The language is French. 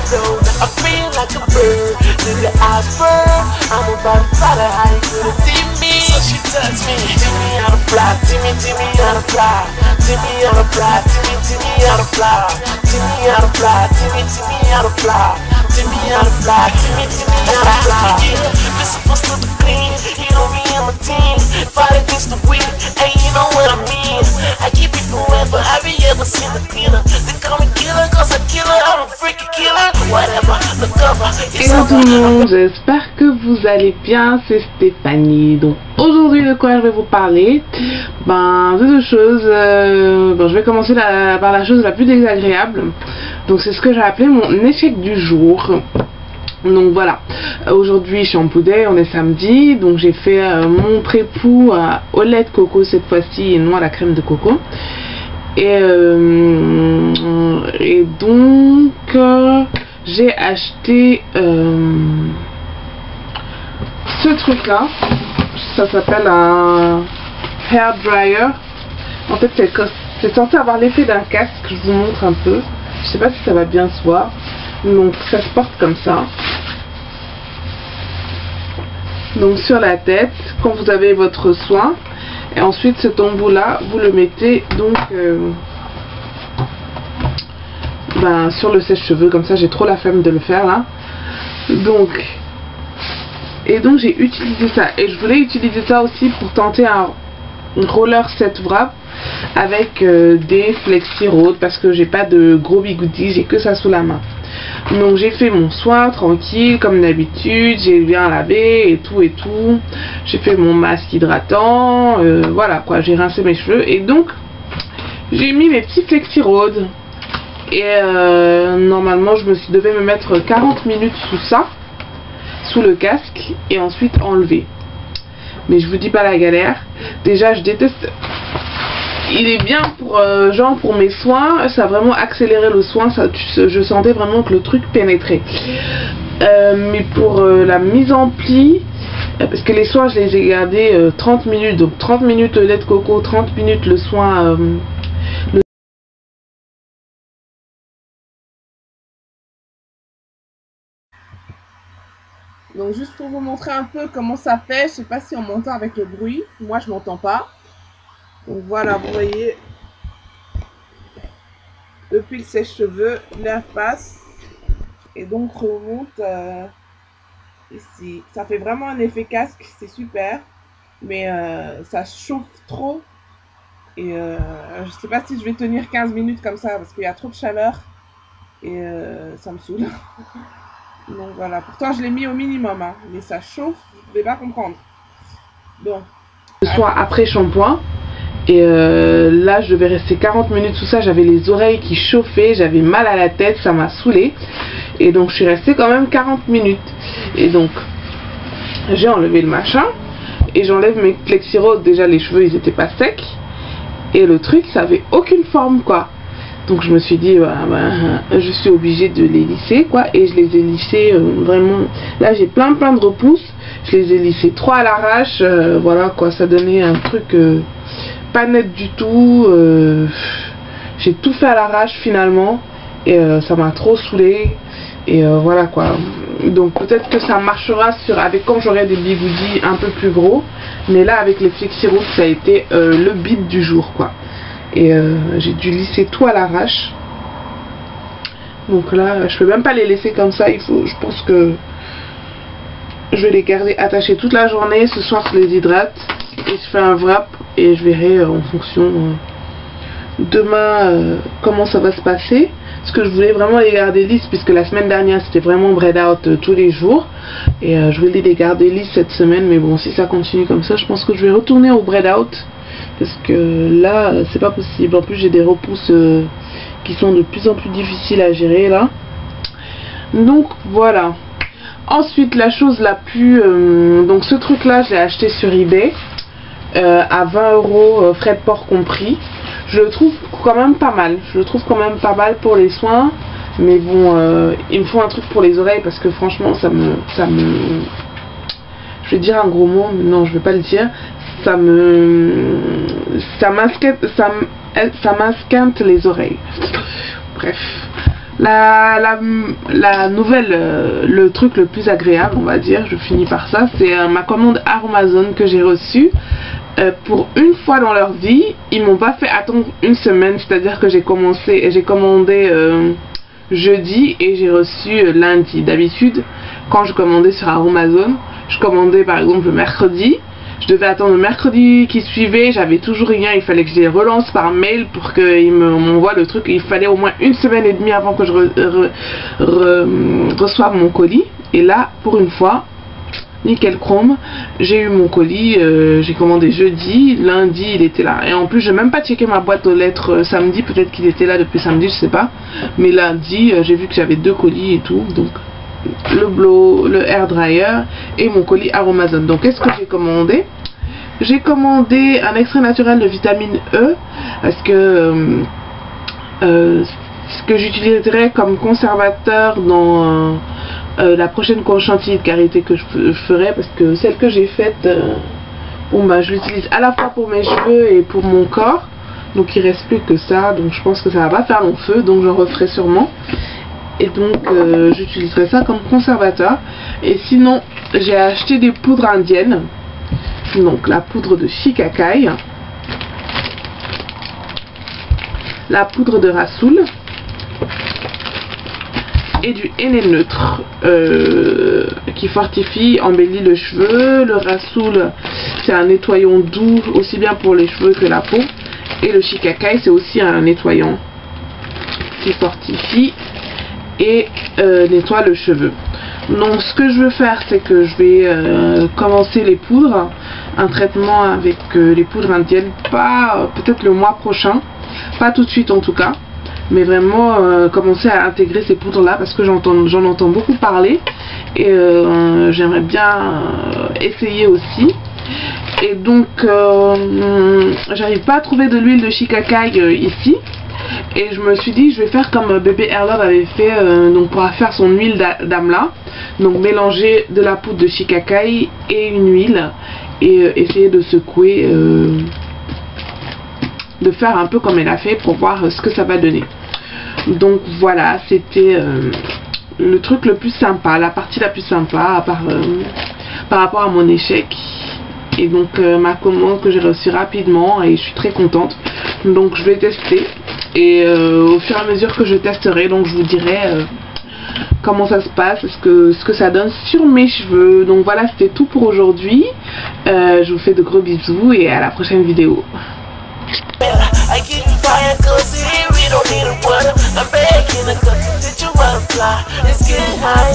flow. I feel like a bird, nigga I burn. I'm about to fly, how you gonna see me? So she touch me, teach me how to fly, teach me how to fly, teach me how to fly, teach me how to fly, teach me how to fly, teach me how to fly, teach me how to fly, teach me how to fly. This supposed to be clean, you know me and my team, fight against the weed, and you know what I mean. I keep it forever, have you ever seen the killer? They call me killer cause I kill her, I'm a freaking killer. Whatever, the cover, it's Hello tout le monde, j'espère que vous allez bien, c'est Stéphanie. Donc aujourd'hui de quoi je vais vous parler? De deux choses. Je vais commencer par la chose la plus désagréable. Donc c'est ce que j'ai appelé mon échec du jour. Donc voilà, aujourd'hui je suis en Poudet, on est samedi, donc j'ai fait mon prépoux au lait de coco cette fois-ci et non à la crème de coco. Et donc j'ai acheté ce truc là, ça s'appelle un hair dryer. En fait c'est censé avoir l'effet d'un casque, je vous montre un peu, je sais pas si ça va bien se voir. Donc ça se porte comme ça, donc sur la tête quand vous avez votre soin, et ensuite cet embout là vous le mettez donc sur le sèche-cheveux, comme ça j'ai trop la flemme de le faire là. Donc j'ai utilisé ça, et je voulais utiliser ça aussi pour tenter un roller set wrap avec des flexi road, parce que j'ai pas de gros bigoudis, j'ai que ça sous la main. Donc j'ai fait mon soin tranquille comme d'habitude, j'ai bien lavé et tout, j'ai fait mon masque hydratant, voilà quoi, j'ai rincé mes cheveux, et donc j'ai mis mes petits flexi road, et normalement je devais me mettre 40 minutes sous ça, sous le casque, et ensuite enlever. Mais je vous dis pas la galère, déjà je déteste. Il est bien pour pour mes soins, ça a vraiment accéléré le soin, je sentais vraiment que le truc pénétrait. Mais pour la mise en pli, parce que les soins je les ai gardés 30 minutes, donc 30 minutes le lait de coco, 30 minutes le soin. Donc juste pour vous montrer un peu comment ça fait, je sais pas si on m'entend avec le bruit, moi je m'entends pas. Donc voilà, vous voyez, depuis le sèche-cheveux, l'air passe et donc remonte ici. Ça fait vraiment un effet casque, c'est super, mais ça chauffe trop, et je sais pas si je vais tenir 15 minutes comme ça parce qu'il y a trop de chaleur et ça me saoule. Donc voilà, pourtant je l'ai mis au minimum, hein, mais ça chauffe, vous ne devez pas comprendre. Donc, soit après shampoing. Et là je devais rester 40 minutes sous ça, j'avais les oreilles qui chauffaient, j'avais mal à la tête, ça m'a saoulé. Et donc je suis restée quand même 40 minutes. Et donc j'ai enlevé le machin, et j'enlève mes flexi road. Déjà les cheveux ils étaient pas secs, et le truc ça avait aucune forme quoi. Donc je me suis dit je suis obligée de les lisser quoi, et je les ai lissés vraiment. Là j'ai plein de repousses, je les ai lissés 3 à l'arrache, voilà quoi, ça donnait un truc pas net du tout. J'ai tout fait à l'arrache finalement, et ça m'a trop saoulé, et voilà quoi. Donc peut-être que ça marchera avec quand j'aurai des bigoudis un peu plus gros, mais là avec les flexi road ça a été le beat du jour quoi. Et j'ai dû lisser tout à l'arrache. Donc là je peux même pas les laisser comme ça, je pense que je vais les garder attachés toute la journée. Ce soir je les hydrate et je fais un wrap, et je verrai en fonction demain comment ça va se passer, parce que je voulais vraiment les garder lisses, puisque la semaine dernière c'était vraiment braid out tous les jours, et je voulais les garder lisses cette semaine. Mais bon, si ça continue comme ça, je pense que je vais retourner au braid out, parce que là c'est pas possible. En plus j'ai des repousses qui sont de plus en plus difficiles à gérer là. Donc voilà. Ensuite la chose la plus donc ce truc là je l'ai acheté sur eBay à 20 €, frais de port compris. Je le trouve quand même pas mal, pour les soins. Mais bon, il me faut un truc pour les oreilles, parce que franchement ça me je vais dire un gros mot, mais non je vais pas le dire. Ça m'asquinte les oreilles. Bref, La nouvelle, le truc le plus agréable, on va dire, je finis par ça, c'est ma commande Amazon que j'ai reçue. Pour une fois dans leur vie, ils m'ont pas fait attendre une semaine, c'est-à-dire que j'ai commandé jeudi et j'ai reçu lundi. D'habitude, quand je commandais sur Amazon, je commandais par exemple le mercredi. Je devais attendre le mercredi qui suivait, j'avais toujours rien, il fallait que je les relance par mail pour qu'ils m'envoient le truc. Il fallait au moins une semaine et demie avant que je reçoive mon colis. Et là, pour une fois, nickel chrome, j'ai eu mon colis, j'ai commandé jeudi, lundi il était là. Et en plus, j'ai même pas checké ma boîte aux lettres samedi, peut-être qu'il était là depuis samedi, je sais pas. Mais lundi, j'ai vu que j'avais 2 colis et tout, donc le air dryer et mon colis Amazon. Donc qu'est-ce que j'ai commandé? J'ai commandé un extrait naturel de vitamine E parce que ce que j'utiliserai comme conservateur dans la prochaine chantilly de karité que je ferai, parce que celle que j'ai faite, bon bah je l'utilise à la fois pour mes cheveux et pour mon corps, donc il reste plus que ça, donc je pense que ça va pas faire long feu, donc j'en referai sûrement. Et donc j'utiliserai ça comme conservateur. Et sinon j'ai acheté des poudres indiennes, donc la poudre de shikakai, la poudre de Rasoul et du henné neutre qui fortifie, embellit le cheveu. Le Rasoul c'est un nettoyant doux aussi bien pour les cheveux que la peau, et le shikakai c'est aussi un nettoyant qui fortifie et nettoie le cheveu. Donc ce que je veux faire, c'est que je vais commencer les poudres, un traitement avec les poudres indiennes, pas peut-être le mois prochain, pas tout de suite en tout cas, mais vraiment commencer à intégrer ces poudres là parce que j'en entends beaucoup parler et j'aimerais bien essayer aussi. Et donc j'arrive pas à trouver de l'huile de shikakai ici. Et je me suis dit, je vais faire comme bébé Airlove avait fait donc pour faire son huile d'amla. Donc mélanger de la poudre de shikakai et une huile et essayer de secouer, de faire un peu comme elle a fait pour voir ce que ça va donner. Donc voilà, c'était le truc le plus sympa, la partie la plus sympa par rapport à mon échec. Et donc ma commande que j'ai reçue rapidement et je suis très contente. Donc je vais tester et au fur et à mesure que je testerai, donc je vous dirai comment ça se passe, ce que ça donne sur mes cheveux. Donc voilà, c'était tout pour aujourd'hui. Je vous fais de gros bisous et à la prochaine vidéo. I give you fire cause we don't need a water. I'm back in the cup, did you wanna fly? It's getting high,